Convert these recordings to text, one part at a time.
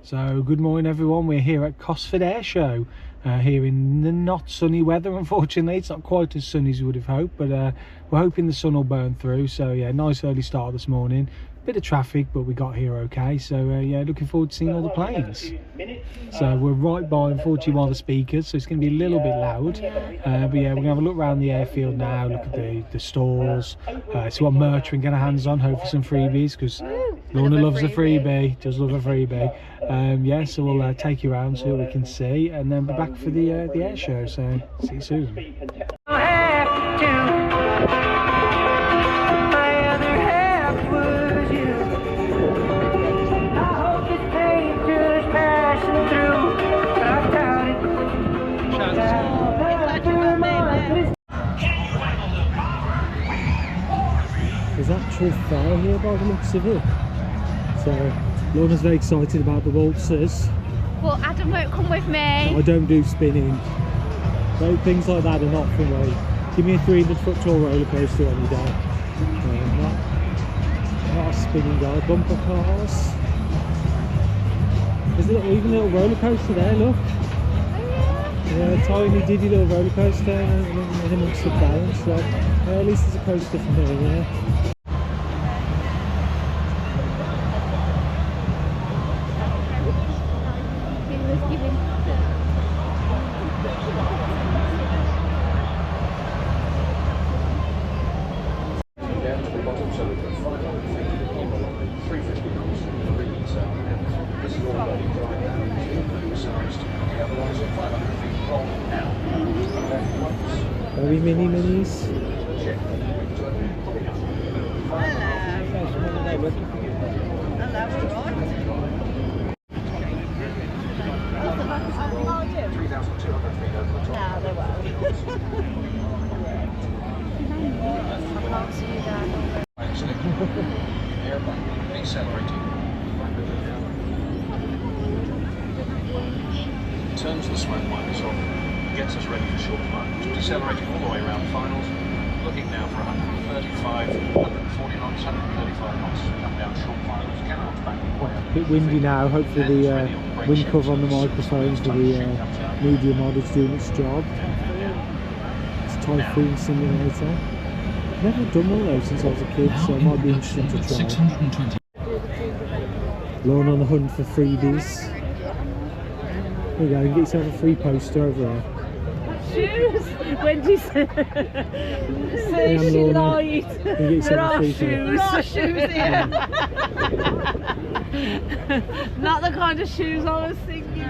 So good morning everyone, we're here at Cosford Air Show, here in the not sunny weather. Unfortunately it's not quite as sunny as we would have hoped, but we're hoping the sun will burn through. So yeah, nice early start this morning, bit of traffic but we got here okay. So yeah, looking forward to seeing all the planes. So we're right by, unfortunately, one of the speakers, so it's going to be a little bit loud, but yeah, we're going to have a look around the airfield now, look at the stalls, see what merch we can get our hands on, hopefully some freebies, because Lorna loves a freebie, does love a freebie. Yeah, so we'll take you around, see what we can see, and then be back for the air show. So see you soon. There's actual fair here by the looks of it. So Lorna's very excited about the waltzers. Well, Adam won't come with me. I don't do spinning. So things like that are not for me. Give me a 300-foot tall roller coaster any day. Not a spinning guy. Bumper cars. There's even a little roller coaster there, look. Yeah, tiny diddy little roller coaster in amongst the balance. So at least there's a coaster for me, yeah. Very mini minis. Turns the smoke minus off, gets us ready for short climbs, decelerating all the way around finals, looking now for 135, 140 knots, 135 knots, come down short finals, cannot back way up. A bit windy now, hopefully the wind cover on the microphones for the media mod is doing its job. It's a typhoon simulator. Never done one of those since I was a kid, so it might be interesting to try. Lorna on the hunt for freebies. There you go, you can get yourself a free poster over there. Shoes? When do you say? Say she lied. There are shoes. There are shoes here. Not the kind of shoes I was thinking of.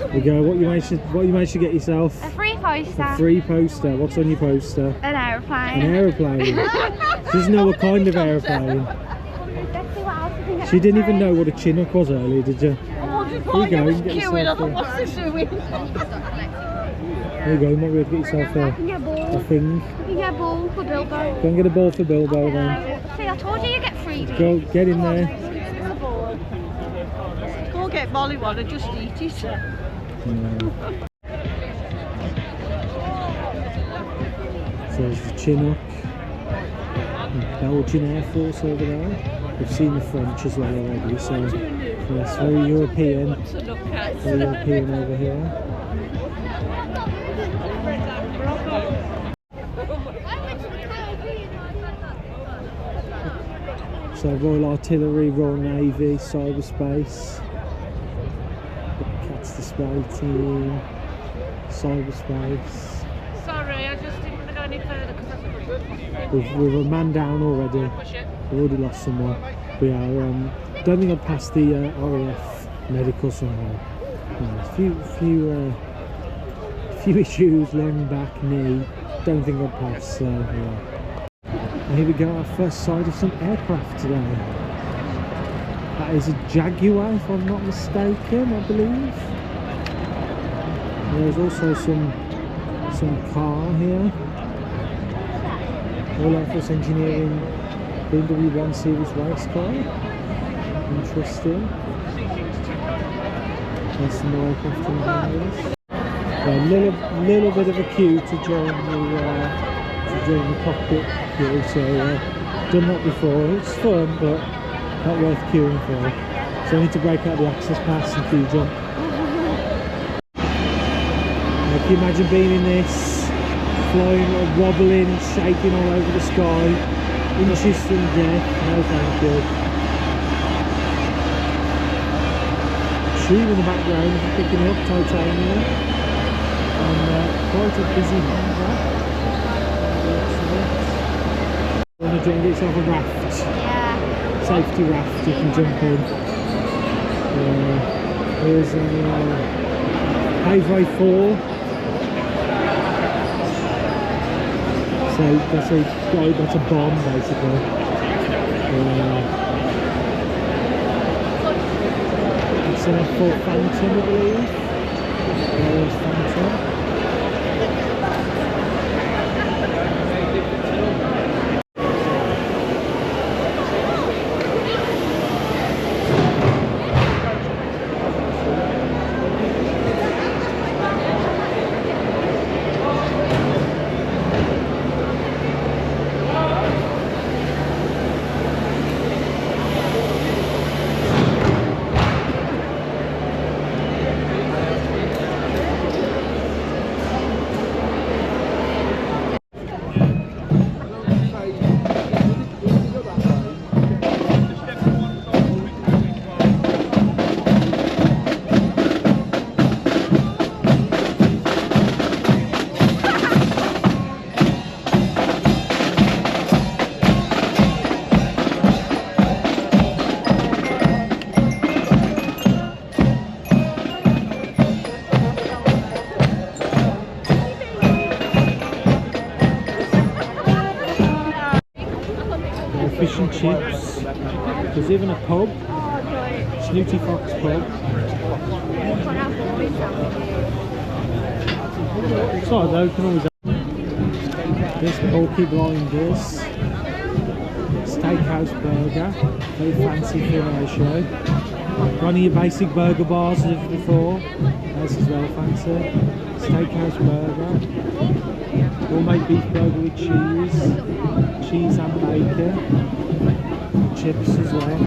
There you go, what you managed to get yourself? A free poster. A free poster. What's on your poster? An aeroplane. An aeroplane. She doesn't know what kind of aeroplane. Let's see what else we can get. She didn't even know what a Chinhook was earlier, did you? Oh, There you go, you can get yourself what's this doing? There you go, you might be able to get yourself a thing. You can get a ball for Bilbo. Go and get a ball for Bilbo then. See, I told you get freebies. Go, get in there. Go get Molly one and just eat it. So there's the Chinhook, Belgian Air Force over there. We've seen the French as well already, so yes, very European. Very European over here. So Royal Artillery, Royal Navy, Cyberspace, Cats Display Team, Cyberspace. Sorry, I just didn't want to go any further because We're a man down already. We've already lost someone. We are. Don't think I'd pass the RAF medical somehow. Few issues, long back, knee. Don't think I'd pass. Yeah. And here we go, our first sight of some aircraft today. That is a Jaguar, if I'm not mistaken, I believe. There's also some car here. All Air Force Engineering BMW 1 Series race car. Interesting. There's some more aircraft in here. little bit of a queue to join the cockpit queue. So done that before. It's fun, but not worth queuing for. So I need to break out the access pass and queue jump. Can you imagine being in this, flying or wobbling, shaking all over the sky, inches from death? No thank you. Tube in the background picking up titanium, and quite a busy hangar. Lorna trying to get yourself a raft, safety raft you can jump in. Here's a Paveway 4. So that's a bomb basically. It's for Phantom, I believe. There's Phantom. Fish and chips. There's even a pub, Snooty Fox pub. Sorry though, can always have this Porky Blinders, Steakhouse Burger, very fancy for an air show. One of your basic burger bars as before, this is well fancy. Steakhouse Burger, homemade beef burger with cheese and bacon, chips as well.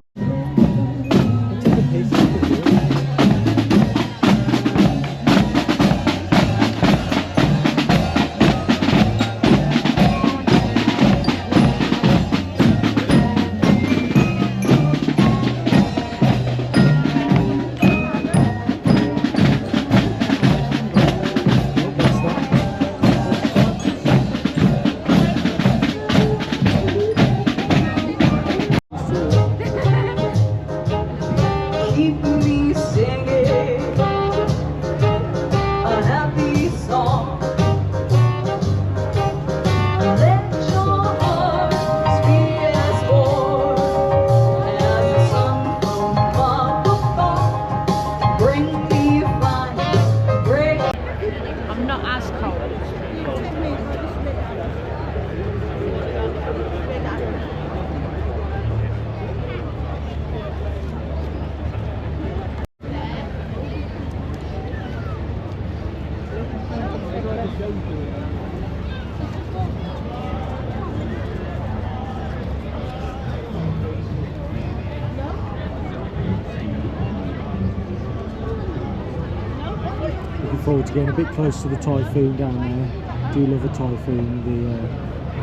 Looking forward to getting a bit close to the typhoon down there. Do love a typhoon, the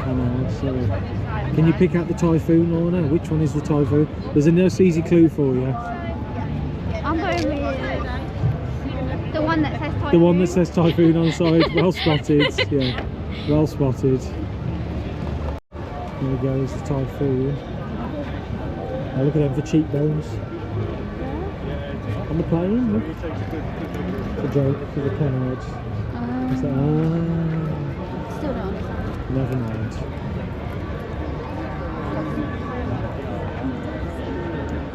canal. So, can you pick out the typhoon, Lorna? Which one is the typhoon? There's a nice easy clue for you. I'm going with the one that says typhoon. The one that says typhoon on the side. Well spotted. Yeah, well spotted. There we go, it's the typhoon. Oh, look at them for cheekbones. On the plane, look. It's a joke for the canards. Still don't. Never mind.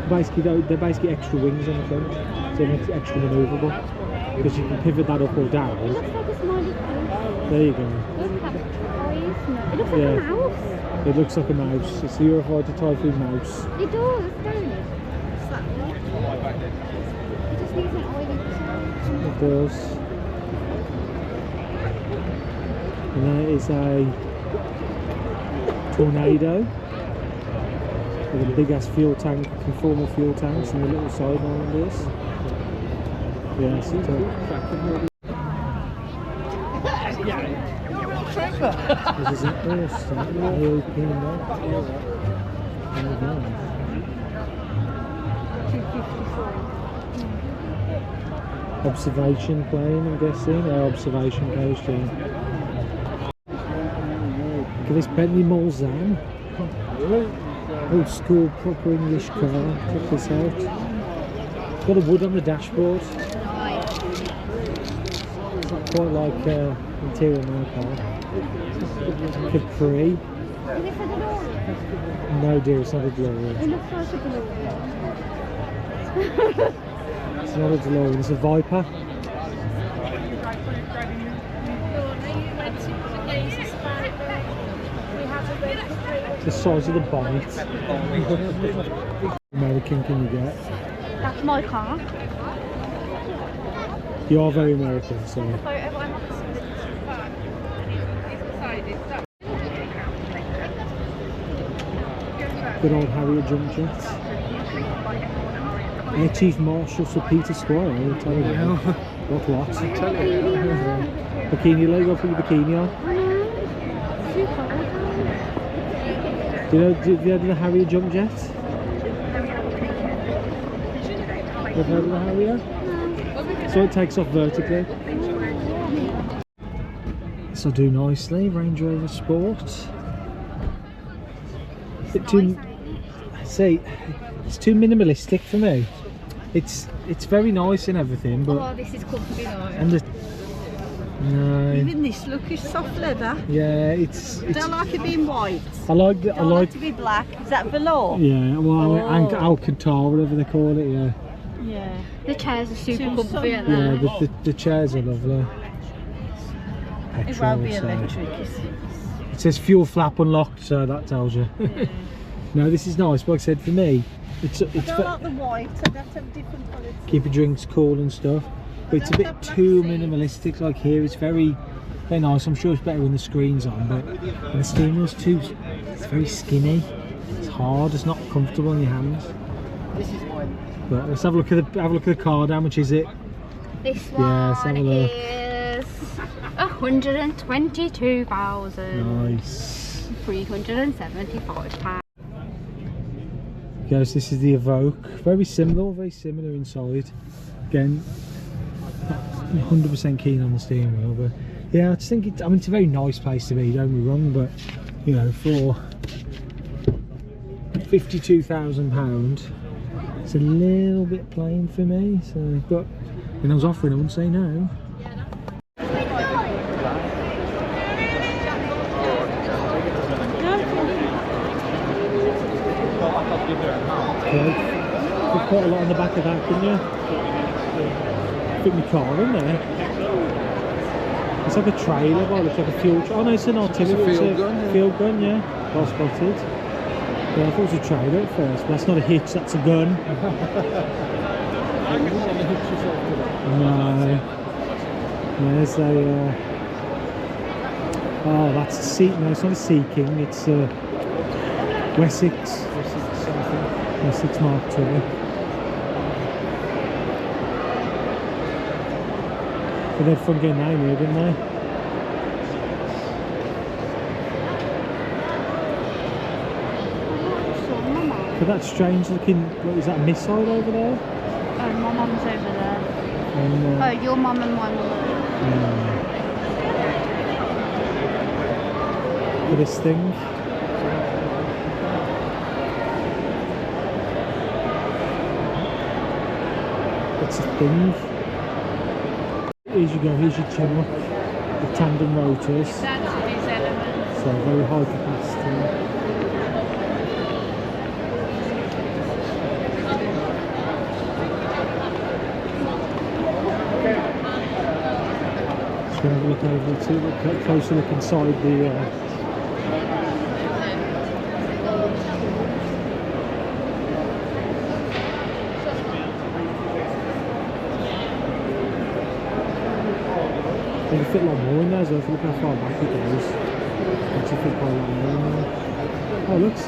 Basically, they're basically extra wings on the front, so it makes it extra manoeuvrable. Because you can pivot that up or down. It looks like a smiley face. There you go. Look at the eyes. It looks like a mouse. It looks like a mouse. It's the Eurofighter Typhoon mouse. It does, don't it? It just needs an oily. It does. And there is a Tornado with a big ass fuel tank, conformal fuel tanks, and the little side islanders. Yes, it's this is an awesome European night. Observation plane, I'm guessing. Observation coast, yeah. Look at this Bentley Mulsanne. Old school, proper English car. Check this out. It's got a wood on the dashboard. It's not quite like interior of my car. Capri. Is it for the DeLorean? No dear, it's not a DeLorean. It looks like a DeLorean. It's not a DeLorean, it's a Viper. The size of the bonnet. American can you get? That's my car. You are very American, so. Good old Harrier jump jet. Air Chief Marshal Sir Peter Squire, I'll tell you that. What lot? Bikini leg, I'll put your bikini on. Do you know, have you heard of the Harrier jump jet? Have you heard of the Harrier? So it takes off vertically. This will do nicely, Range Rover Sport. Bit too, see, it's too minimalistic for me. It's very nice and everything, but Oh, this is comfy though. and the no, Even this look is soft leather. yeah, it's I don't like it being white. I like I like it to be black. Is that velour? yeah, well, Oh. Alcantara, whatever they call it, yeah. Yeah. The chairs are super Too comfy, aren't Yeah, they? the chairs are lovely. It Petrol, won't be so- electric. It says fuel flap unlocked, so that tells you. No, this is nice, but like I said, for me, it's I don't like the white. I'd have to have different colours. keep your drinks cool and stuff, but it's a bit too minimalistic. Like here, it's very nice. I'm sure it's better when the screen's on, but when the steering wheel's too, it's very skinny. It's hard. It's not comfortable in your hands. But let's have a look at the card. How much is it? This Yeah, let's have one a look. is 122,375 £. Yes, this is the Evoque. Very similar inside. Again, not 100% keen on the steering wheel, but yeah, I just think it's a very nice place to be. Don't get me wrong, but you know, for £52,000, it's a little bit plain for me. So, but when I was offering, I wouldn't say no. Right. Put quite a lot on the back of that, couldn't you? Fit my car in there. It's like a trailer, but it looks like a fuel. Oh no, it's an artillery. It's a field gun, yeah. Well spotted. Yeah, I thought it was a trailer at first, but that's not a hitch. That's a gun. No. There's a. Oh, that's a Sea. No, it's not a Sea King. It's a Wessex. Wessex Mark II. But they had fun getting that in here, didn't they? But that strange looking, what is that, a missile over there? Oh, my mum's over there. And, Oh, your mum and my mum. for this thing. It's a thing. Here you go, here's your Chinhook, the tandem rotors. So very high capacity. Just going to have a look over to a closer look inside the You can fit a lot more in there as well if you look how far back it goes. You can fit quite a lot more in there. Oh, looks.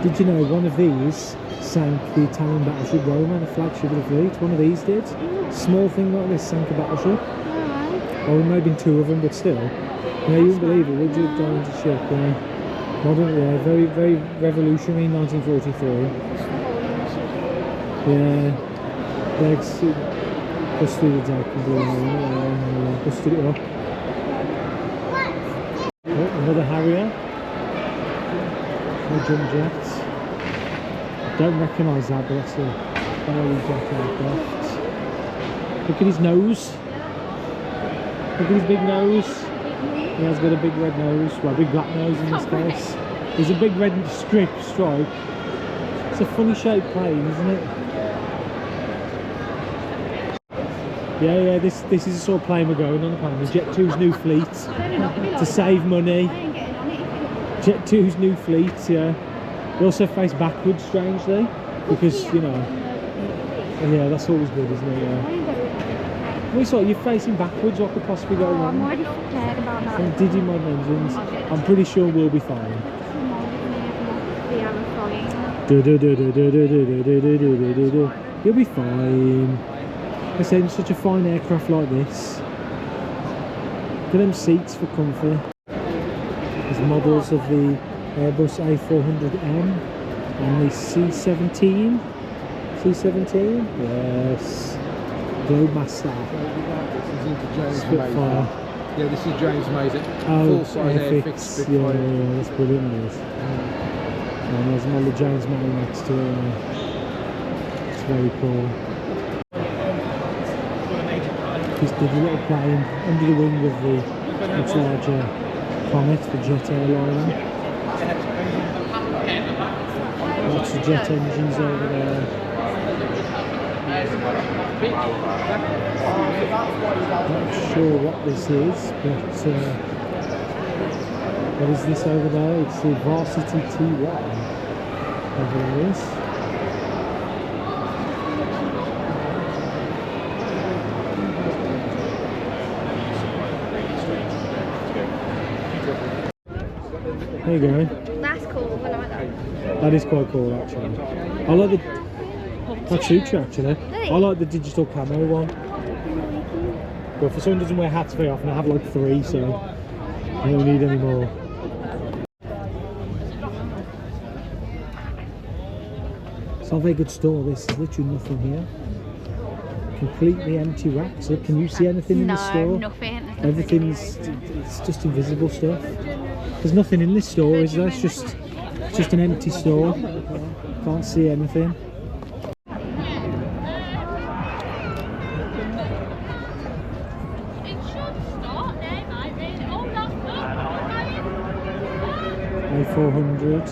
Did you know one of these sank the Italian battleship Roma, the flagship of the fleet? One of these did. Small thing like this sank a battleship. Oh, maybe two of them, but still. Yeah, you wouldn't believe it, would you? Giant ship, yeah. Modern, yeah, very, very revolutionary, 1943. Yeah. Legs busted the deck and blew away, busted it up. Oh, another Harrier. No jump jets. Don't recognise that, but that's a Harrier jet aircraft. Look at his nose. Look at his big nose. He has got a big red nose, well, a big black nose in this case. There's a big red stripe. It's a funny shaped plane, isn't it? Yeah, this is the sort of plane we're going on apparently. Jet 2's new fleet to save money. Jet 2's new fleet, yeah. We also face backwards, strangely, because you know. Yeah, that's always good, isn't it? Yeah. We saw you're facing backwards. What could possibly go wrong? I'm already scared about that. From Digimon engines, I'm pretty sure we'll be fine. You'll be fine. I said, in such a fine aircraft like this. Look at them seats for comfort. There's models of the Airbus A400M and the C-17. C-17? Yes. Globemaster. Spitfire. Yeah, this is James Mason. Oh, full-size Airfix. Spitfire. Yeah, that's brilliant. This. And there's another James Mason next to it. It's very cool. He's did a little plane under the wing of the much larger Comet, the jet airliner. Lots of jet engines over there. Not sure what this is, but what is this over there? It's the Varsity T1 over there. There you go. That's cool, I like that. That is quite cool actually. I like the... That suits you actually. I like the digital camo one. But for someone who doesn't wear hats very often, I have like 3, so I don't need any more. It's not a very good store, this. There's literally nothing here. Completely empty racks. Look, can you see anything in the store? No, nothing. Everything's... it's just invisible stuff. There's nothing in this store, is there? It's just an empty store. Can't see anything. A400.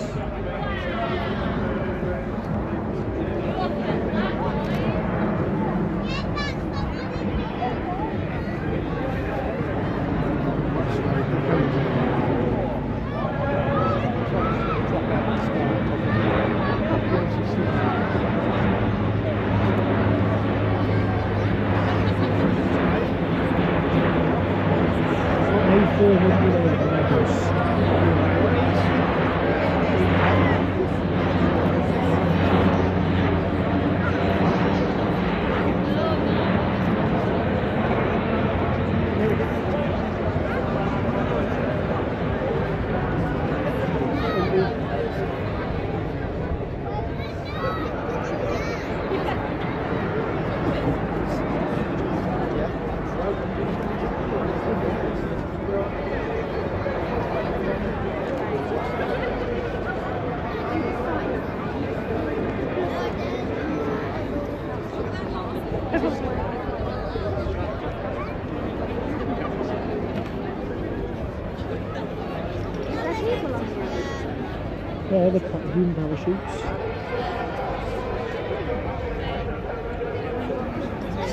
Yeah, the human parachutes.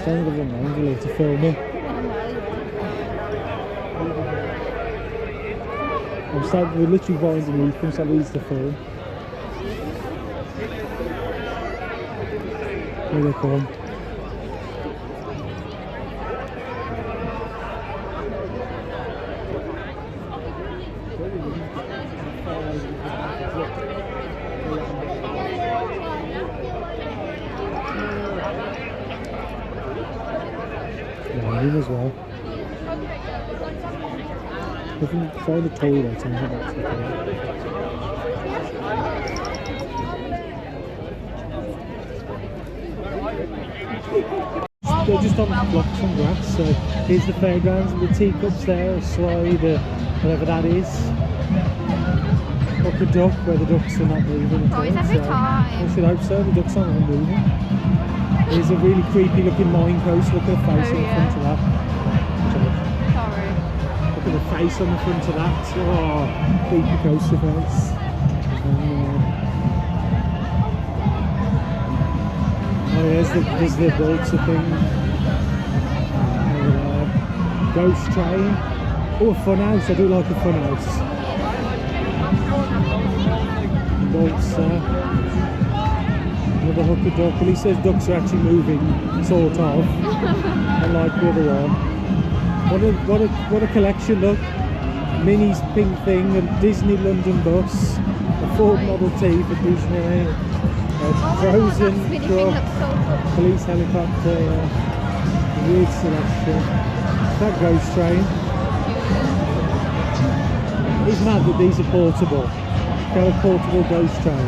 Stand of an angle to film them. We're literally right underneath them, so that leads to film. Here they come. As well. We can find the toilet and have that. They're just on blocks and grass, so here's the fairgrounds and the teacups there, a slide, whatever that is. Like a duck, where the ducks are not moving at all. Always every time. I should hope so, the ducks aren't moving. There's a really creepy looking mine coast, look at the face on the front of that. Sorry. Look at the face on the front of that. Oh, creepy coaster face. Oh, there's the Volta thing. Ghost train. Oh, a fun house. I do like a fun house. Volta. Another hooker duck. At least those ducks are actually moving, sort of. Unlike the other one. What a collection! Look, Minnie's pink thing, a Disney London bus, a Ford Model T for Disney, a Frozen truck, police helicopter, a weird selection. That ghost train. It's mad that these are portable. Got a portable ghost train.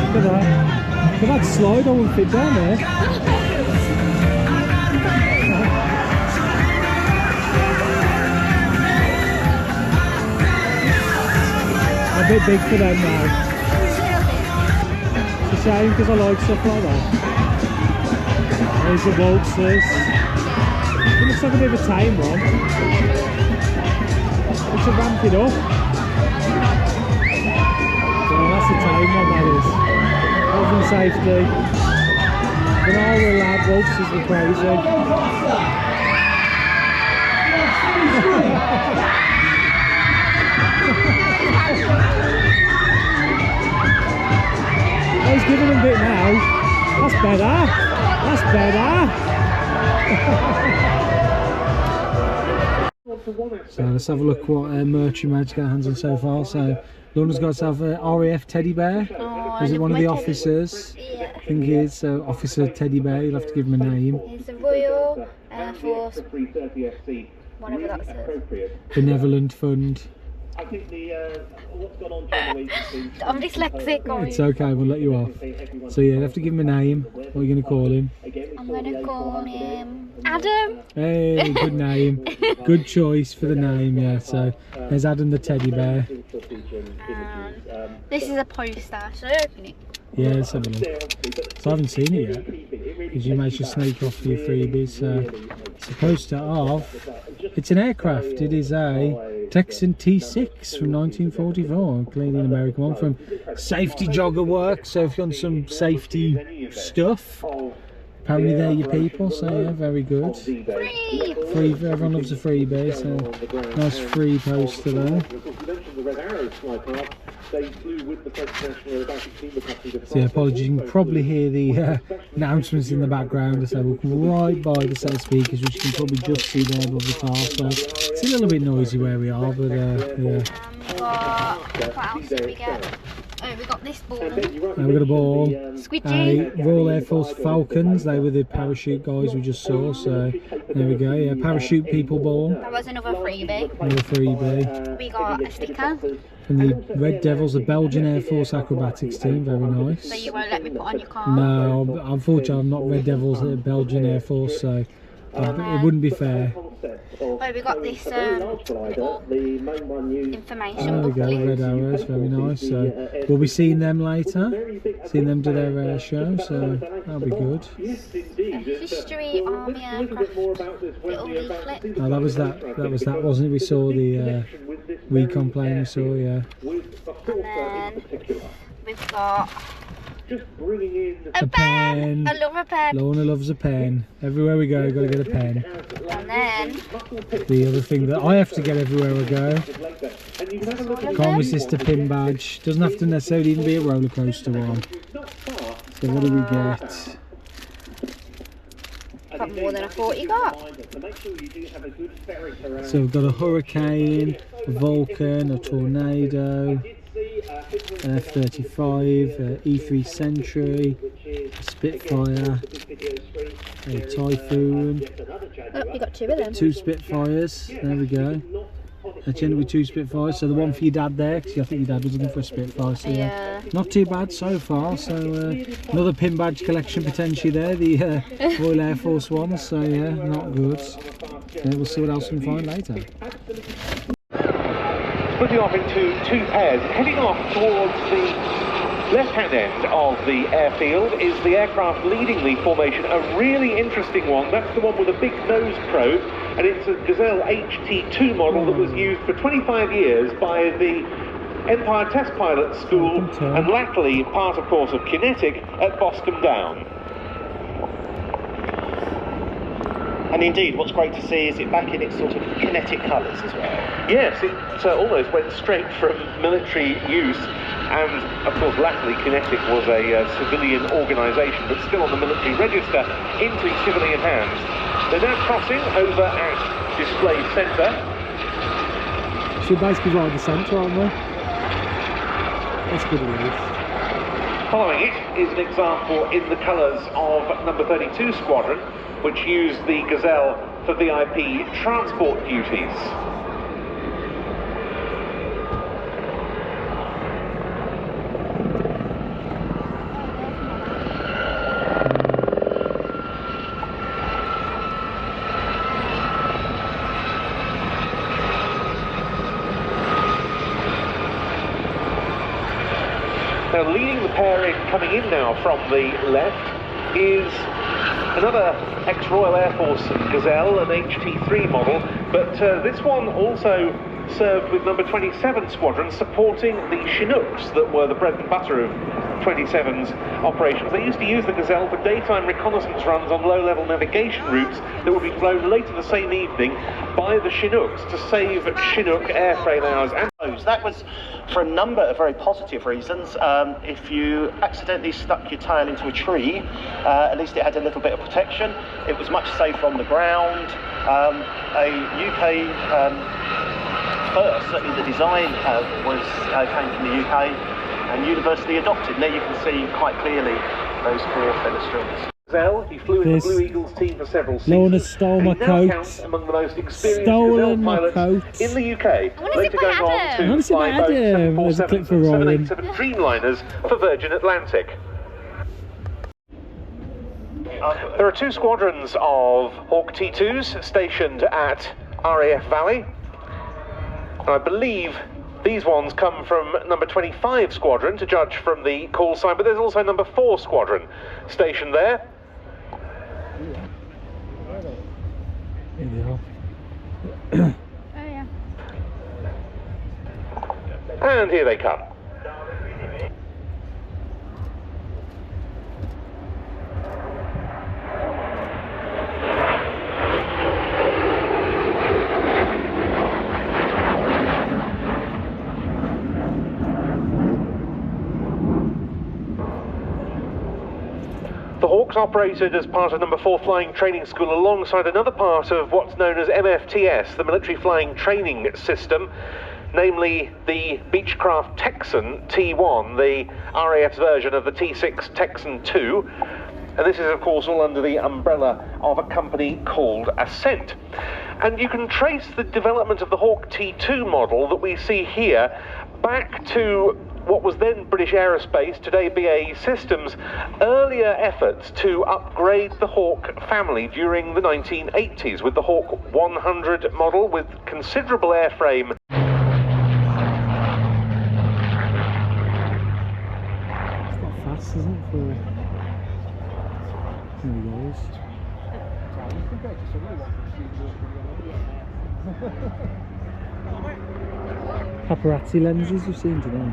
Look at that. Look at that slide, I won't fit down there. A bit big for them now. It's a shame because I like stuff like that. There's the waltzers. It looks like a bit of a tame one. It's a ramp it up. That's the time one, that is. Health and safety. But all the lab waltzers were crazy. He's giving him a bit now. That's better. That's better. So let's have a look what merch we managed to get our hands on so far. So Lorna's got herself a RAF teddy bear. Is it one of the officers? Yeah. I think he is. So Officer Teddy Bear, you'll have to give him a name. He's the Royal Air Force, whatever that says. Benevolent Fund. I think what's gone on during the week has been... I'm dyslexic, guys. It's okay, we'll let you off. So yeah, you have to give him a name. What are you going to call him? I'm going to call him Adam. Hey, good name. Good choice for the name, yeah. So there's Adam the teddy bear. This is a poster, so open it. Yeah, let's have a look. So I haven't seen it yet, because you managed to sneak off your freebies. It's a poster of, it's an aircraft. It is a Texan T6 from 1944, clearly an American one from Safety Jogger Works. So if you want some safety stuff, apparently they're your people. So yeah, very good. Free, everyone loves a freebie. So nice free poster there. So yeah, apologies, you can probably hear the announcements in the background. So we'll come right by the set of speakers, which you can probably just see there above the car. So it's a little bit noisy where we are, but yeah. What else did we get? Oh, we got this ball. Now we got a ball. Squidgy. Royal Air Force Falcons. They were the parachute guys we just saw. So there we go. Yeah, parachute people ball. That was another freebie. Another freebie. We got a sticker. And the Red Devils, the Belgian Air Force acrobatics team. Very nice. So you won't let me put on your car? No, unfortunately I'm not Red Devils, the Belgian Air Force. So it wouldn't be fair. Oh, we got this little information There we go, booklet. Red Arrows, very nice. So we'll be seeing them later, seeing them do their air show, so that'll be good. History Army aircraft little leaflet. Oh, that was that, wasn't it? We saw the recon plane, we saw, yeah. And then we've got just bringing in A pen! I love a pen. Lorna loves a pen. Everywhere we go, got to get a pen. And then The other thing that I have to get everywhere I go. Can't resist a pin badge. Doesn't have to necessarily even be a roller coaster one. So what do we get? got more than I thought you got. So we've got a hurricane, a vulcan, a tornado, F-35, E3 Sentry, a Spitfire, a Typhoon. Oh, you got two of them. Two Spitfires, there we go. Generally two Spitfires, so the one for your dad there, because I think your dad was looking for a Spitfire, so yeah. Not too bad so far. So another pin badge collection potentially there, the Royal Air Force ones, so yeah, not good. We'll see what else we can find later. Splitting off into two pairs, heading off towards the left-hand end of the airfield is the aircraft leading the formation, a really interesting one. That's the one with a big nose probe, and it's a Gazelle HT2 model that was used for 25 years by the Empire Test Pilot School, and latterly part, of course, of Kinetic at Boscombe Down. And indeed, what's great to see is it back in its sort of kinetic colours as well. Yes, it almost went straight from military use, and of course latterly Kinetic was a civilian organisation, but still on the military register, into civilian hands. They're now crossing over at Display Centre. So basically right at the centre, aren't we? That's good at least. Following it is an example in the colours of number 32 Squadron, which used the Gazelle for VIP transport duties. Now leading the pair in, coming in now from the left, is another ex-Royal Air Force Gazelle, an HT3 model, but this one also served with number 27 Squadron, supporting the Chinooks that were the bread and butter of 27's operations. They used to use the Gazelle for daytime reconnaissance runs on low-level navigation routes that would be flown later the same evening by the Chinooks to save Chinook airframe hours. And that was for a number of very positive reasons. If you accidentally stuck your tail into a tree, at least it had a little bit of protection. It was much safer on the ground. A UK first, certainly the design came from the UK and universally adopted. And there you can see quite clearly those four feather strings. Gazelle, he flew in the Blue Eagles team for several seasons. Lorna stole my coat. Among the most experienced Stolen Gazelle my pilots coat. in the UK. Later going on to fly both 747s and for Ryan. 787 Dreamliners for Virgin Atlantic. There are two squadrons of Hawk T2s stationed at RAF Valley. And I believe these ones come from number 25 Squadron, to judge from the call sign, but there's also number 4 Squadron stationed there. Here they are. Oh yeah. And here they come. The Hawks operated as part of number 4 Flying Training School alongside another part of what's known as MFTS, the Military Flying Training System, namely the Beechcraft Texan T1, the RAF's version of the T6 Texan 2. And this is, of course, all under the umbrella of a company called Ascent. And you can trace the development of the Hawk T2 model that we see here back to what was then British Aerospace, today BAE Systems, earlier efforts to upgrade the Hawk family during the 1980s with the Hawk 100 model with considerable airframe. It's not fast, isn't it? For... There he goes. Paparazzi lenses you've seen today.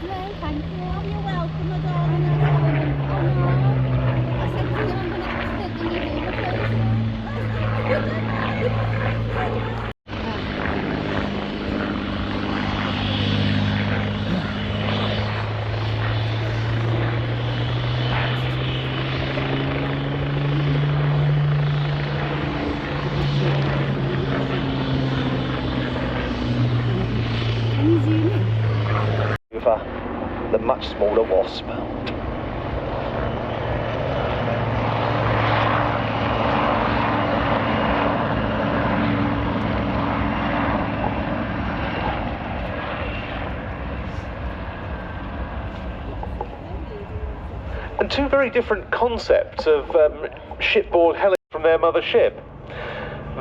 lovely, thank you. Oh, you're welcome, my darling. Oh no, I said to you I'm going to accidentally leave you Over the much smaller Wasp. And two very different concepts of shipboard heli from their mother ship.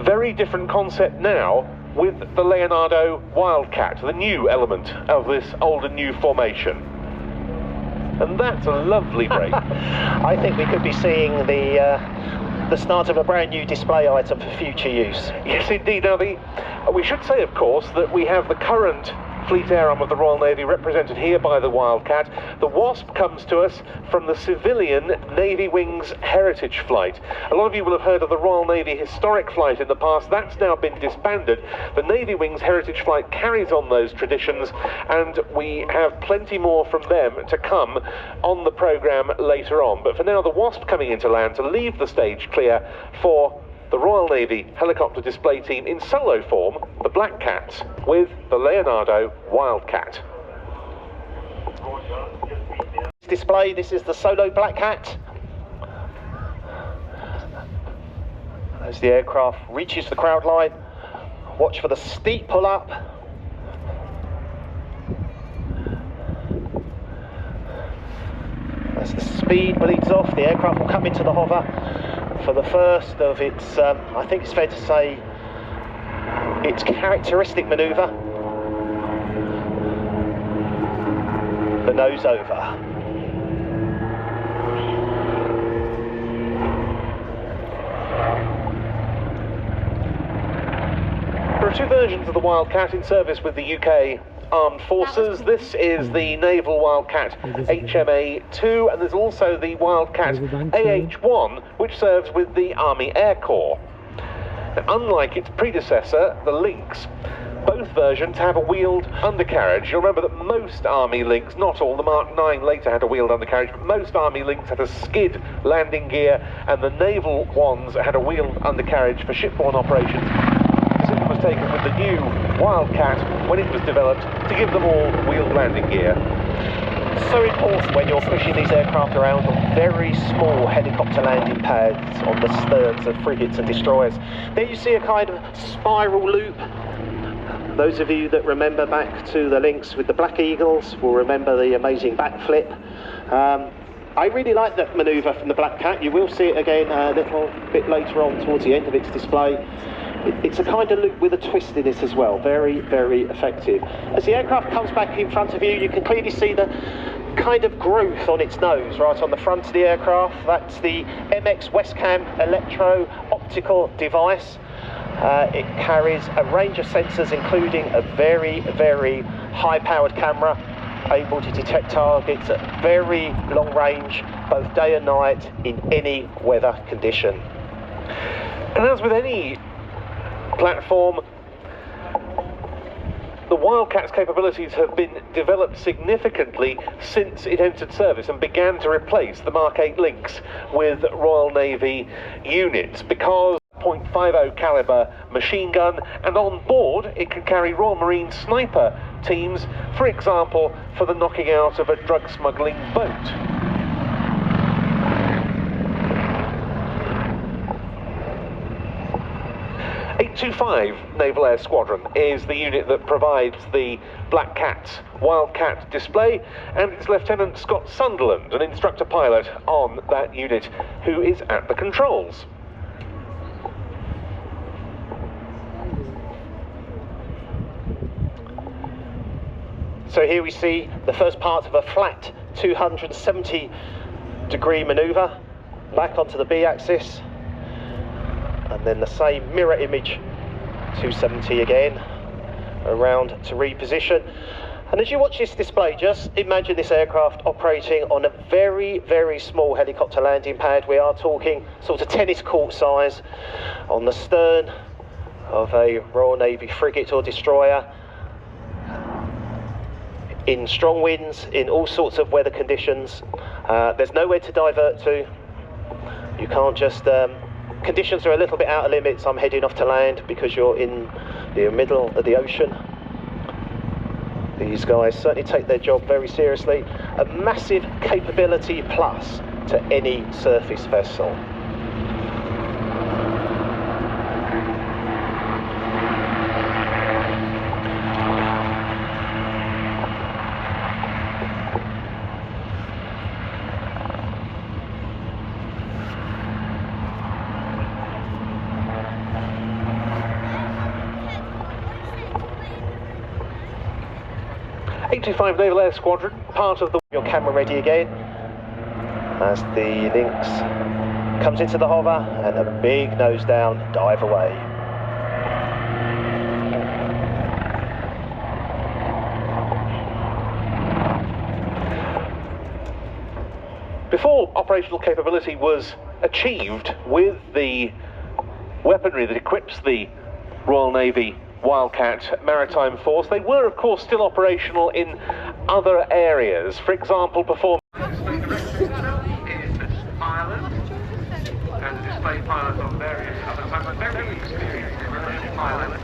Very different concept now with the Leonardo Wildcat, the new element of this old and new formation. And that's a lovely break. I think we could be seeing the start of a brand new display item for future use. Yes, indeed. Now, we should say, of course, that we have the current Fleet Air Arm of the Royal Navy represented here by the Wildcat. The Wasp comes to us from the civilian Navy Wings Heritage Flight. A lot of you will have heard of the Royal Navy Historic Flight in the past. That's now been disbanded. The Navy Wings Heritage Flight carries on those traditions, and we have plenty more from them to come on the programme later on. But for now, the Wasp coming into land to leave the stage clear for the Royal Navy helicopter display team in solo form, the Black Cats, with the Leonardo Wildcat. Display, this is the solo Black Cat. As the aircraft reaches the crowd line, watch for the steep pull up. As the speed bleeds off, the aircraft will come into the hover for the first of its, I think it's fair to say, its characteristic manoeuvre, the nose over. There are two versions of the Wildcat in service with the UK Armed Forces. This is the Naval Wildcat HMA-2, and there's also the Wildcat AH-1, which serves with the Army Air Corps. Now, unlike its predecessor, the Lynx, both versions have a wheeled undercarriage. You'll remember that most Army Lynx, not all, the Mark 9 later had a wheeled undercarriage, but most Army Lynx had a skid landing gear, and the naval ones had a wheeled undercarriage for shipborne operations. Decision was taken with the new Wildcat when it was developed to give them all wheeled landing gear. So important when you're pushing these aircraft around on very small helicopter landing pads on the sterns of frigates and destroyers. There you see a kind of spiral loop. Those of you that remember back to the Lynx with the Black Eagles will remember the amazing backflip. I really like that manoeuvre from the Black Cat. You will see it again a little bit later on towards the end of its display. It's a kind of loop with a twist in it as well. Very, very effective. As the aircraft comes back in front of you, you can clearly see the kind of growth on its nose right on the front of the aircraft. That's the MX Westcam electro-optical device. It carries a range of sensors, including a very, very high-powered camera, able to detect targets at very long range, both day and night, in any weather condition. And as with any platform, the Wildcat's capabilities have been developed significantly since it entered service and began to replace the Mark 8 Lynx with Royal Navy units, because .50 caliber machine gun, and on board it can carry Royal Marine sniper teams, for example, for the knocking out of a drug smuggling boat. 825 Naval Air Squadron is the unit that provides the Black Cat's Wildcat display, and it's Lieutenant Scott Sunderland, an instructor pilot on that unit, who is at the controls. So here we see the first part of a flat 270-degree manoeuvre back onto the B axis, and then the same mirror image 270 again around to reposition. And as you watch this display, just imagine this aircraft operating on a very, very small helicopter landing pad. We are talking sort of tennis court size, on the stern of a Royal Navy frigate or destroyer, in strong winds, in all sorts of weather conditions. There's nowhere to divert to. You can't just, conditions are a little bit out of limits. I'm heading off to land because you're in the middle of the ocean. These guys certainly take their job very seriously. A massive capability plus to any surface vessel. '85 Naval Air Squadron, part of the... Your camera ready again as the Lynx comes into the hover and a big nose down dive away. Before operational capability was achieved with the weaponry that equips the Royal Navy Wildcat Maritime Force, they were of course still operational in other areas. For example, performing is the pilot and display pilots on various other types. Very experienced pilot.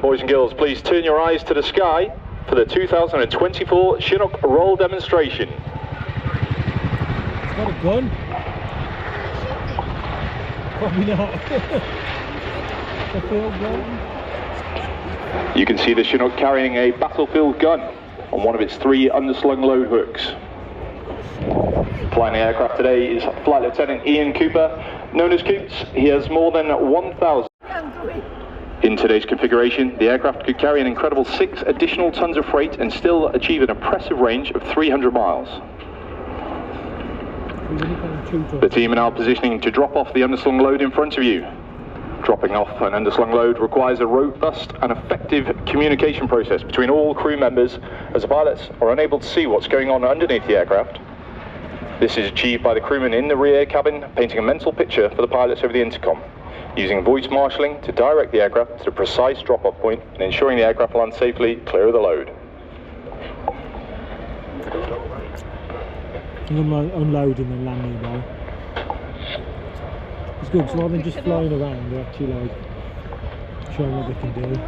Boys and girls, please turn your eyes to the sky for the 2024 Chinhook roll demonstration. It's got a gun. Probably not. A field gun. You can see the Chinhook carrying a battlefield gun on one of its 3 underslung load hooks. Flying the aircraft today is Flight Lieutenant Ian Cooper, known as Coots. He has more than 1,000. In today's configuration, the aircraft could carry an incredible 6 additional tons of freight and still achieve an impressive range of 300 miles. The team are now positioning to drop off the underslung load in front of you. Dropping off an underslung load requires a robust and effective communication process between all crew members, as the pilots are unable to see what's going on underneath the aircraft. This is achieved by the crewman in the rear cabin painting a mental picture for the pilots over the intercom, using voice marshalling to direct the aircraft to the precise drop-off point and ensuring the aircraft lands safely clear of the load. Unloading and landing though. It's good, so rather than just flying around, they're actually like showing what they can do.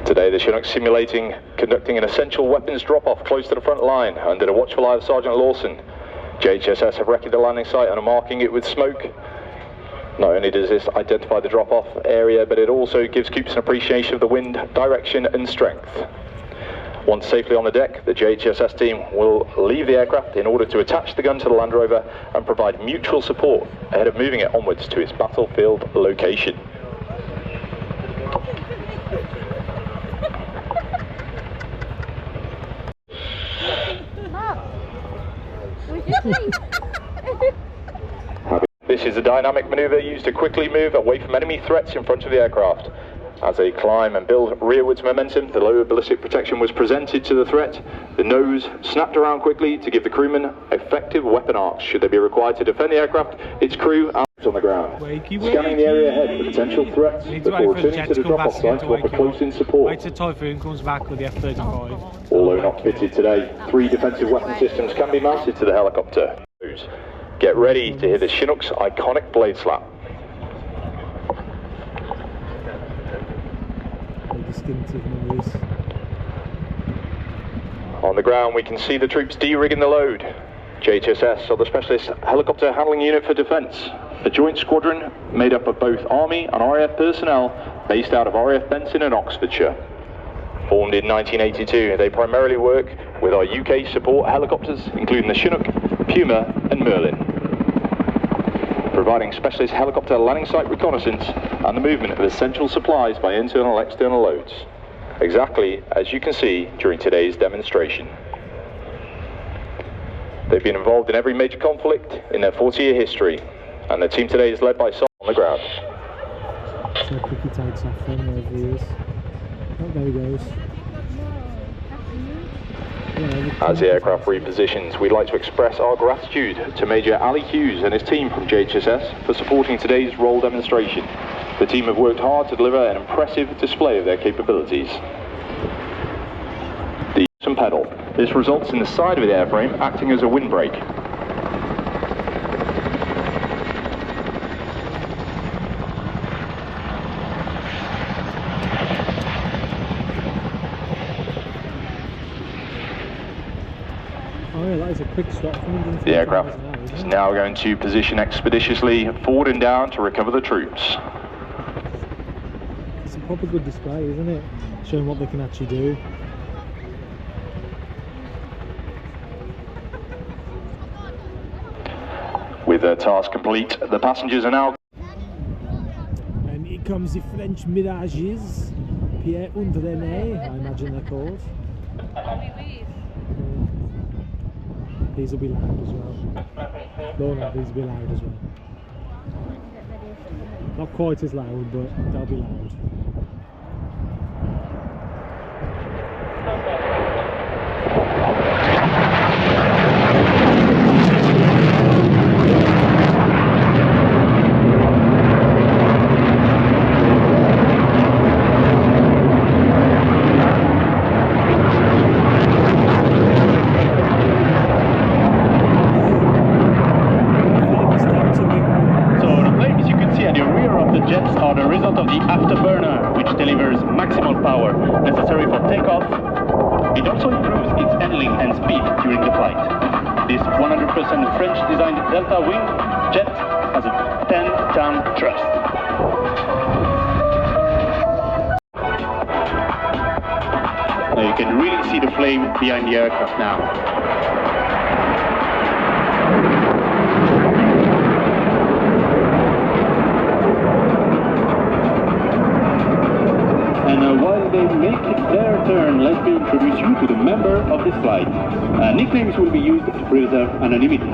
Today the Chinhook simulating conducting an essential weapons drop-off close to the front line under the watchful eye of Sergeant Lawson. JHSS have wrecked the landing site and are marking it with smoke. Not only does this identify the drop-off area, but it also gives Coops an appreciation of the wind, direction and strength. Once safely on the deck, the JHSS team will leave the aircraft in order to attach the gun to the Land Rover and provide mutual support ahead of moving it onwards to its battlefield location. This is a dynamic maneuver used to quickly move away from enemy threats in front of the aircraft. As they climb and build rearwards momentum, the lower ballistic protection was presented to the threat. The nose snapped around quickly to give the crewmen effective weapon arcs should they be required to defend the aircraft, its crew, and on the ground. Scanning the area ahead for potential threats before returning to the drop-off site to offer close-in support. Wait till Typhoon comes back with the F-35. Although not fitted today, 3 defensive weapon systems can be mounted to the helicopter. Get ready to hear the Chinhook's iconic blade slap. Distinctive noise. On the ground we can see the troops de-rigging the load. JHSS, or the Specialist Helicopter Handling Unit for Defence, a joint squadron made up of both Army and RAF personnel based out of RAF Benson in Oxfordshire. Formed in 1982, they primarily work with our UK support helicopters, including the Chinhook, Puma and Merlin, providing specialist helicopter landing site reconnaissance and the movement of essential supplies by internal and external loads, exactly as you can see during today's demonstration. They've been involved in every major conflict in their 40-year history, and the team today is led by Sol on the ground. So quickly takes off from wherever he is. Oh, there he goes. As the aircraft repositions, we'd like to express our gratitude to Major Ali Hughes and his team from JHSS for supporting today's roll demonstration. The team have worked hard to deliver an impressive display of their capabilities. The and pedal. This results in the side of the airframe acting as a windbreak. That is a quick stop from The aircraft is now going to position expeditiously forward and down to recover the troops. It's a proper good display, isn't it? Showing what they can actually do. With their task complete, the passengers are now... And here comes the French Mirages. Pierre Undrené, I imagine they're called. These will be loud as well. Lorna, these will be loud as well. Not quite as loud, but they'll be loud. You can really see the flame behind the aircraft now. And while they make their turn, let me introduce you to the member of this flight. Nicknames will be used to preserve anonymity.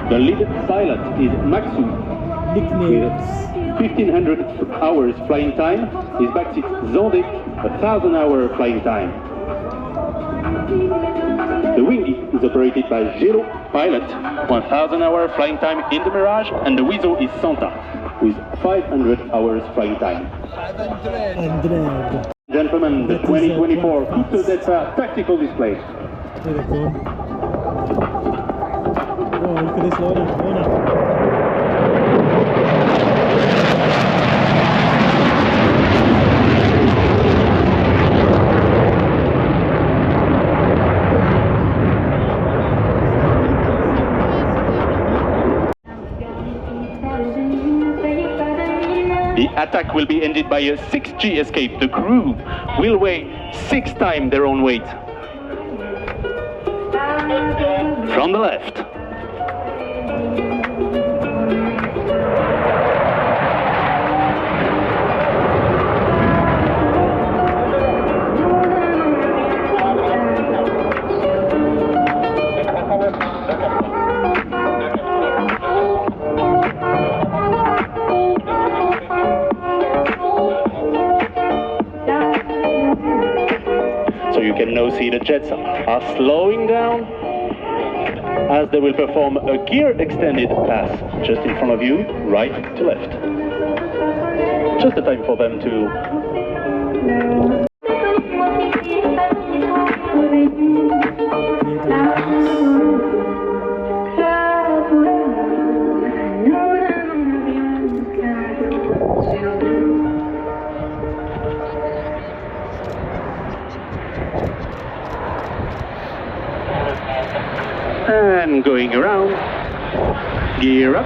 The lead pilot is Maxu, with 1,500 hours flying time. His backseat Zondek, 1,000-hour flying time. The wing is operated by Gelo, pilot, 1,000-hour flying time in the Mirage, and the Weasel is Santa, with 500 hours flying time. Gentlemen, the 2024 Kutodetsa tactical display. There they go. Oh, look at this, Lorna. The attack will be ended by a 6G escape. The crew will weigh 6 times their own weight. From the left. see the jets are slowing down as they will perform a gear extended pass just in front of you, right to left. Just the time for them to and going around, gear up.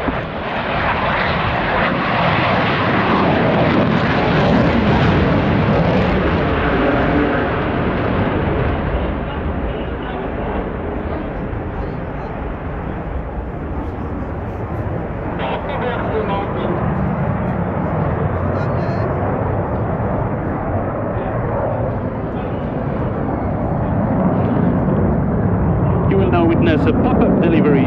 You will now witness a pop-up delivery,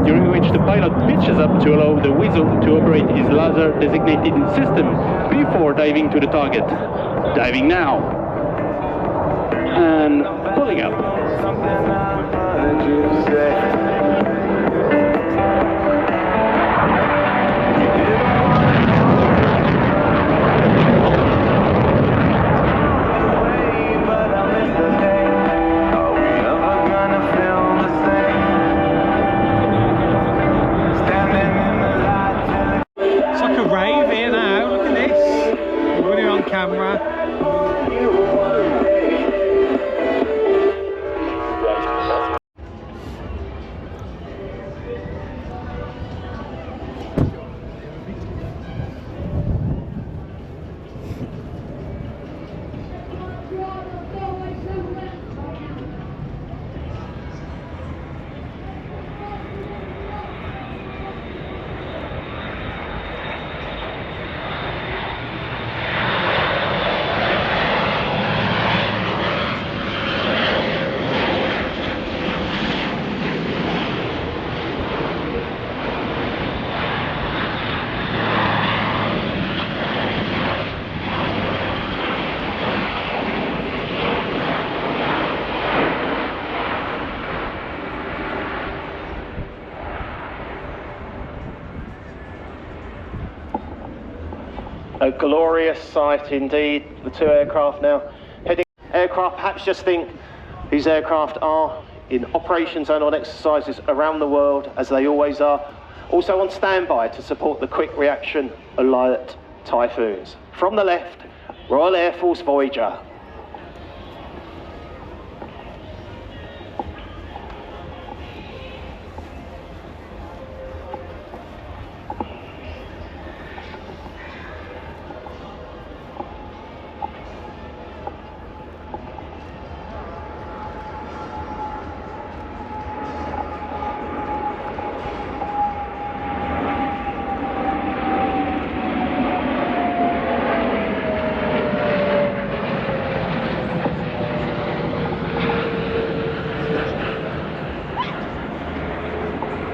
during which the pilot pitches up to allow the whistle to operate his laser-designated system before diving to the target. Diving now. And pulling up. Camera. A glorious sight indeed, the two aircraft now heading. Aircraft perhaps just think these aircraft are in operations and on exercises around the world, as they always are, also on standby to support the quick reaction alert typhoons. From the left, Royal Air Force Voyager.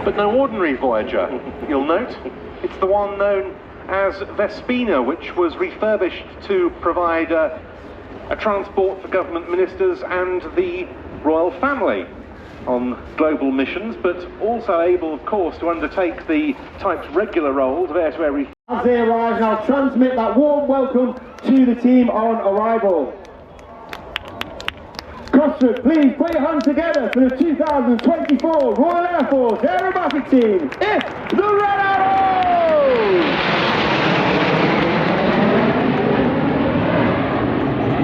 But no ordinary Voyager, you'll note. It's the one known as Vespina, which was refurbished to provide a transport for government ministers and the royal family on global missions, but also able, of course, to undertake the type's regular roles of air-to-air refueling. As they arrive, and I'll transmit that warm welcome to the team on arrival. Cosford, please put your hands together for the 2024 Royal Air Force Aerobatic Team. It's the Red Arrows!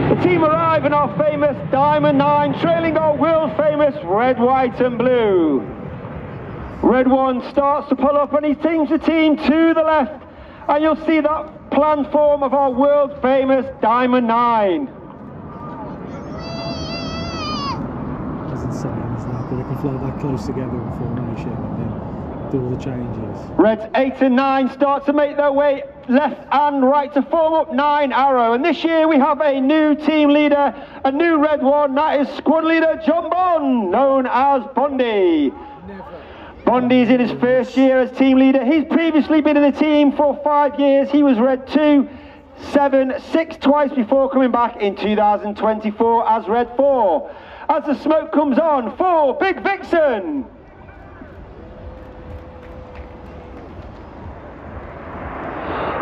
The team arrive in our famous Diamond 9, trailing our world-famous red, white and blue. Red 1 starts to pull up and he takes the team to the left, and you'll see that planned form of our world-famous Diamond 9. Insane, isn't it? That they can fly that close together in formation and then do all the changes. Reds 8 and 9 start to make their way left and right to form up 9 Arrow, and this year we have a new team leader, a new Red 1, that is squad leader John Bond, known as Bondy. Bondy's in his first year as team leader. He's previously been in the team for 5 years. He was Red 2. 7, 6 twice before coming back in 2024 as Red 4. As the smoke comes on, 4, Big Vixen.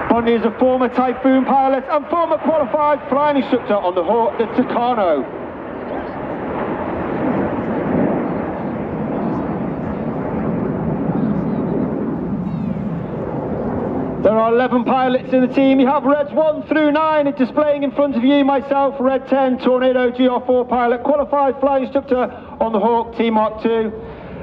Bondi is a former Typhoon pilot and former qualified flying instructor on the Hawk, the Tucano. There are 11 pilots in the team. You have Reds 1 through 9 displaying in front of you. Myself, Red 10, Tornado GR4 pilot, qualified flying instructor on the Hawk T Mark II.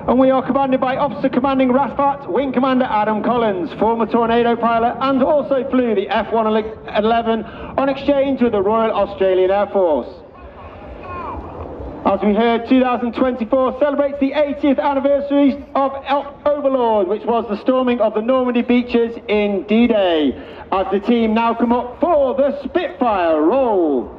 And we are commanded by Officer Commanding Rafat, Wing Commander Adam Collins, former Tornado pilot, and also flew the F-111 on exchange with the Royal Australian Air Force. As we heard, 2024 celebrates the 80th anniversary of Overlord, which was the storming of the Normandy beaches in D-Day. As the team now come up for the Spitfire roll.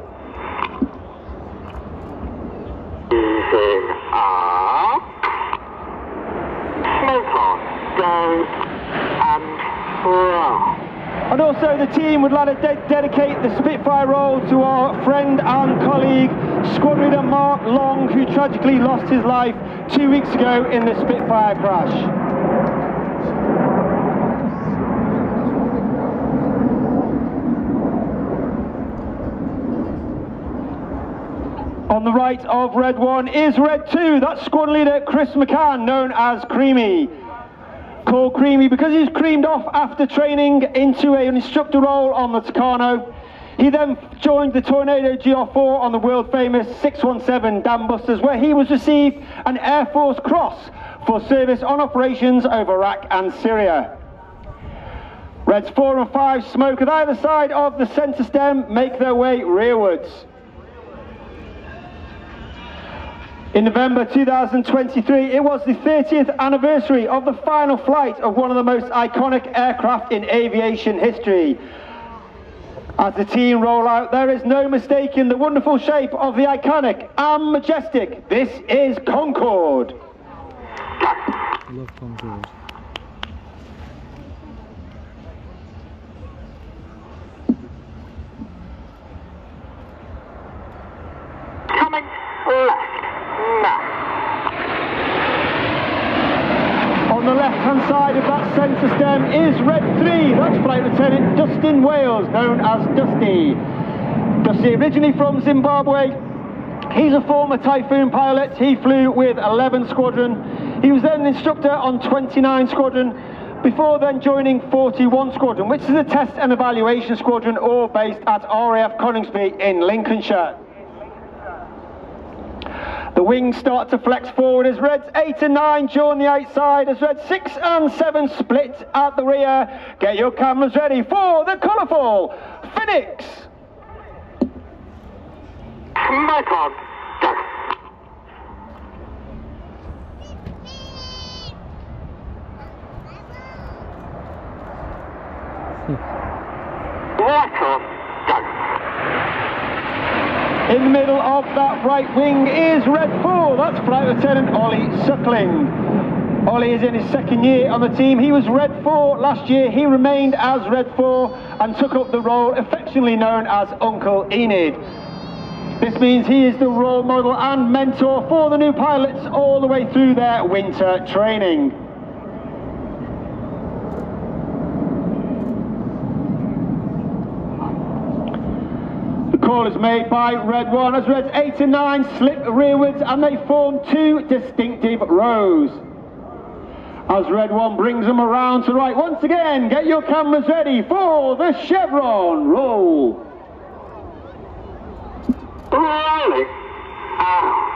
And also the team would like to dedicate the Spitfire roll to our friend and colleague, Squadron Leader Mark Long, who tragically lost his life 2 weeks ago in the Spitfire crash. On the right of Red 1 is Red 2, that's Squadron Leader Chris McCann, known as Creamy. Called Creamy because he was creamed off after training into an instructor role on the Tucano. He then joined the Tornado GR4 on the world famous 617 Dam Busters, where he was received an Air Force Cross for service on operations over Iraq and Syria. Reds 4 and 5 smoke at either side of the centre stem, make their way rearwards. In November 2023, it was the 30th anniversary of the final flight of one of the most iconic aircraft in aviation history. As the team roll out, there is no mistaking the wonderful shape of the iconic and majestic. This is Concorde. I love Concorde. Coming left. On the left-hand side of that centre stem is Red 3. That's Flight Lieutenant Dustin Wales, known as Dusty. Dusty, originally from Zimbabwe. He's a former Typhoon pilot. He flew with 11 Squadron. He was then an instructor on 29 Squadron, before then joining 41 Squadron, which is a test and evaluation squadron, all based at RAF Coningsby in Lincolnshire. The wings start to flex forward as Reds 8 and 9 join the outside, as Reds 6 and 7 split at the rear. Get your cameras ready for the colourful Phoenix. Mic on. Go. Right on. Go. In the middle of that right wing is Red 4, that's Flight Lieutenant Ollie Suckling. Ollie is in his second year on the team. He was Red 4 last year. He remained as Red 4 and took up the role affectionately known as Uncle Enid. This means he is the role model and mentor for the new pilots all the way through their winter training. Call is made by Red 1 as Reds 8 and 9 slip rearwards and they form two distinctive rows. As Red 1 brings them around to right, once again, get your cameras ready for the chevron roll. Rolling out.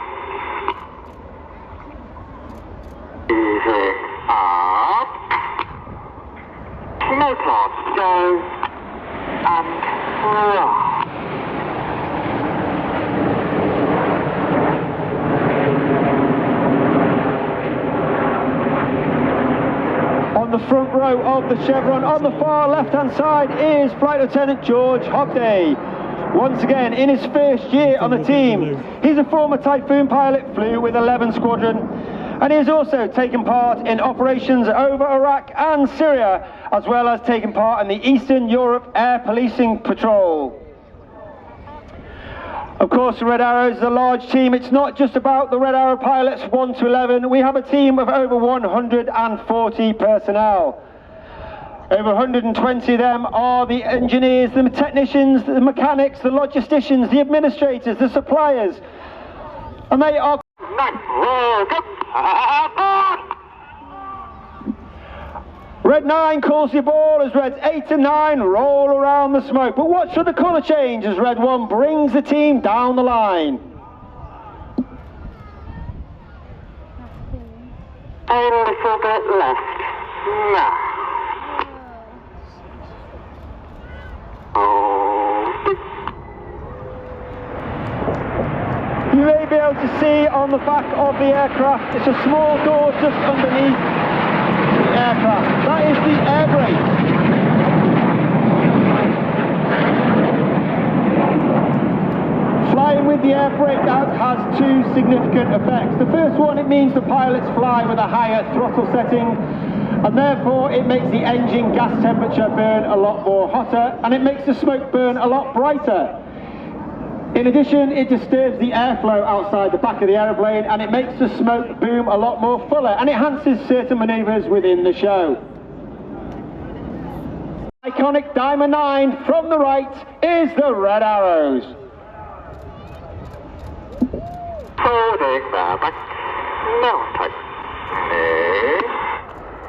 Easy up. No clock, go and roll. On the front row of the chevron, on the far left-hand side, is Flight Lieutenant George Hobday. Once again, in his first year on the team, he's a former Typhoon pilot, flew with 11 Squadron, And he has also taken part in operations over Iraq and Syria, as well as taking part in the Eastern Europe Air Policing Patrol. Of course, the Red Arrows is a large team. It's not just about the Red Arrow pilots 1 to 11. We have a team of over 140 personnel. Over 120 of them are the engineers, the technicians, the mechanics, the logisticians, the administrators, the suppliers. And they are... Red 9 calls the ball as Reds 8 and 9 roll around the smoke. But watch for the colour change as Red 1 brings the team down the line. A little bit left. Now. You may be able to see on the back of the aircraft, it's a small door just underneath the aircraft. That is the air brake. Flying with the air brake out has two significant effects. The first one, it means the pilots fly with a higher throttle setting, and therefore it makes the engine gas temperature burn a lot more hotter, and it makes the smoke burn a lot brighter. In addition, it disturbs the airflow outside the back of the aeroplane, and it makes the smoke boom a lot more fuller, and it enhances certain manoeuvres within the show. Iconic Diamond 9 from the right is the Red Arrows.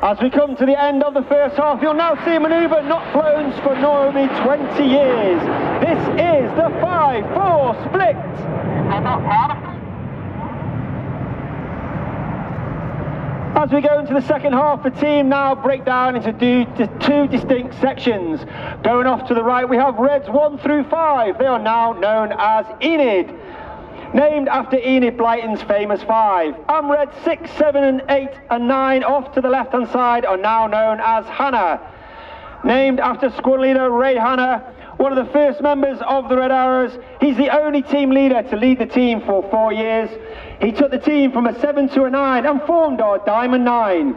As we come to the end of the first half, you'll now see a manoeuvre not flown for nearly 20 years. This is the 5-4 split. As we go into the second half, the team now break down into two distinct sections. Going off to the right, we have Reds 1 through 5. They are now known as Enid, named after Enid Blyton's famous 5. And Reds 6, 7 and 8 and 9 off to the left hand side are now known as Hannah, named after squad leader Ray Hannah, one of the first members of the Red Arrows. He's the only team leader to lead the team for 4 years. He took the team from a 7 to a 9 and formed our Diamond 9.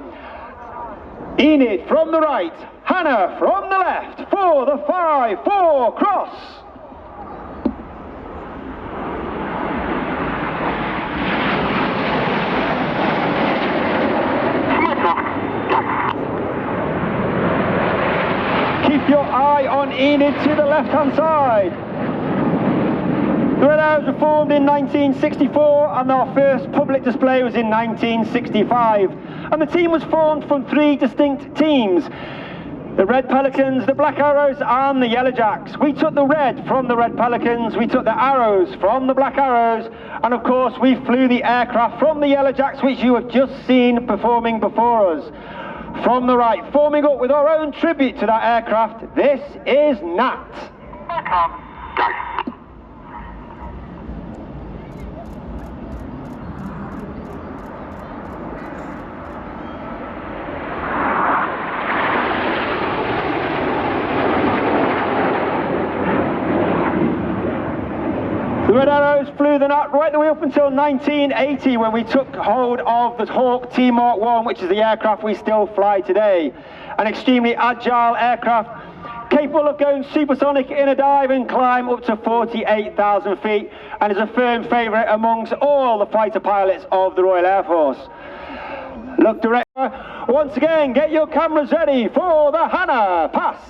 Enid from the right, Hannah from the left for the 5-4 cross. Keep your eye on Enid to the left-hand side. The Red Arrows were formed in 1964 and our first public display was in 1965. And the team was formed from 3 distinct teams: the Red Pelicans, the Black Arrows and the Yellow Jacks. We took the red from the Red Pelicans, we took the arrows from the Black Arrows, and of course we flew the aircraft from the Yellow Jacks, which you have just seen performing before us. From the right, forming up with our own tribute to that aircraft, this is Nat. The Red Arrows flew the Nat right the way up until 1980, when we took hold of the Hawk T-Mark 1, which is the aircraft we still fly today. An extremely agile aircraft, capable of going supersonic in a dive and climb up to 48,000 feet, and is a firm favourite amongst all the fighter pilots of the Royal Air Force. Look director, once again, get your cameras ready for the Hannah pass.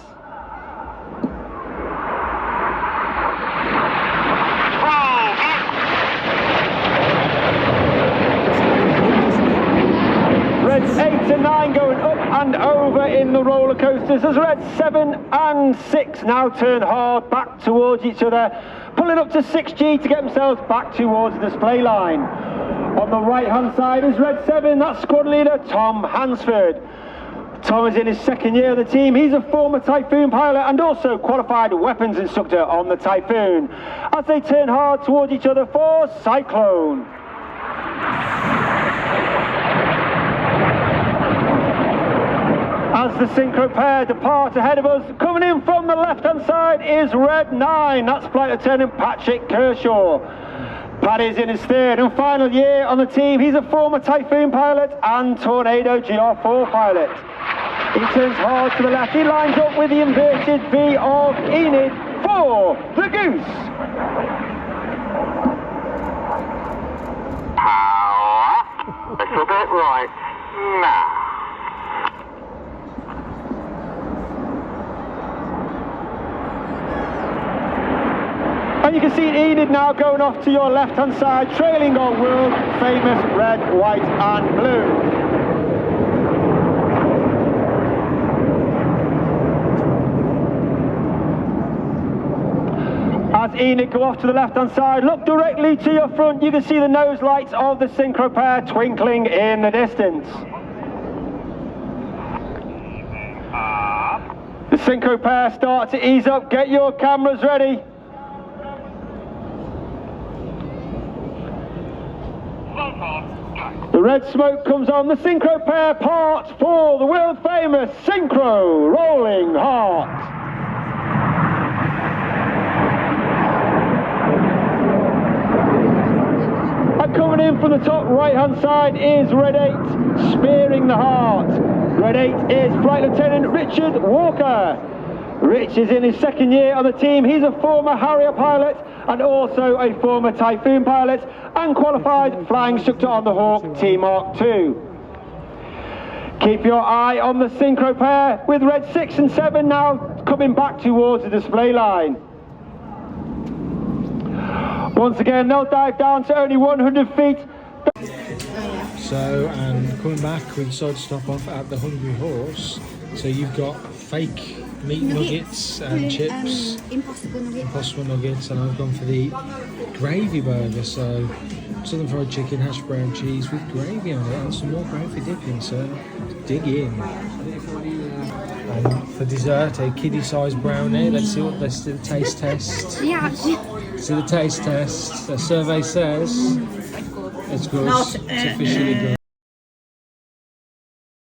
Reds 8 and 9 going up and over in the roller coasters as Reds 7 and 6 now turn hard back towards each other, pulling up to 6G to get themselves back towards the display line. On the right hand side is Red 7, that's squad leader Tom Hansford. Tom is in his second year of the team. He's a former Typhoon pilot and also qualified weapons instructor on the Typhoon, as they turn hard towards each other for Cyclone. As the synchro pair depart ahead of us, coming in from the left-hand side is Red 9. That's Flight Lieutenant Patrick Kershaw. Paddy's in his third and final year on the team. He's a former Typhoon pilot and Tornado GR4 pilot. He turns hard to the left. He lines up with the inverted V of Enid for the Goose. Power. Little bit right. Now. And you can see Enid now going off to your left-hand side, trailing our world famous red, white and blue. As Enid go off to the left-hand side, look directly to your front. You can see the nose lights of the synchro pair twinkling in the distance. The synchro pair start to ease up. Get your cameras ready. The red smoke comes on. The synchro pair part for the world famous synchro rolling heart. And coming in from the top right hand side is Red 8 spearing the heart. Red 8 is Flight Lieutenant Richard Walker. Rich is in his second year on the team. He's a former Harrier pilot and also a former Typhoon pilot and qualified flying instructor on the Hawk T-Mark II. Keep your eye on the synchro pair with red 6 and 7 now coming back towards the display line. Once again, they'll dive down to only 100 feet. So, and coming back, we decided to stop off at the Hungry Horse. So you've got fake meat nuggets and chips, impossible nuggets, and I've gone for the gravy burger. So southern fried chicken, hash brown cheese with gravy on it, and some more gravy dipping. So dig in. And for dessert, a kiddie-sized brownie. Let's do the taste test. Yeah. See the taste test. The survey says it's good. It's officially good.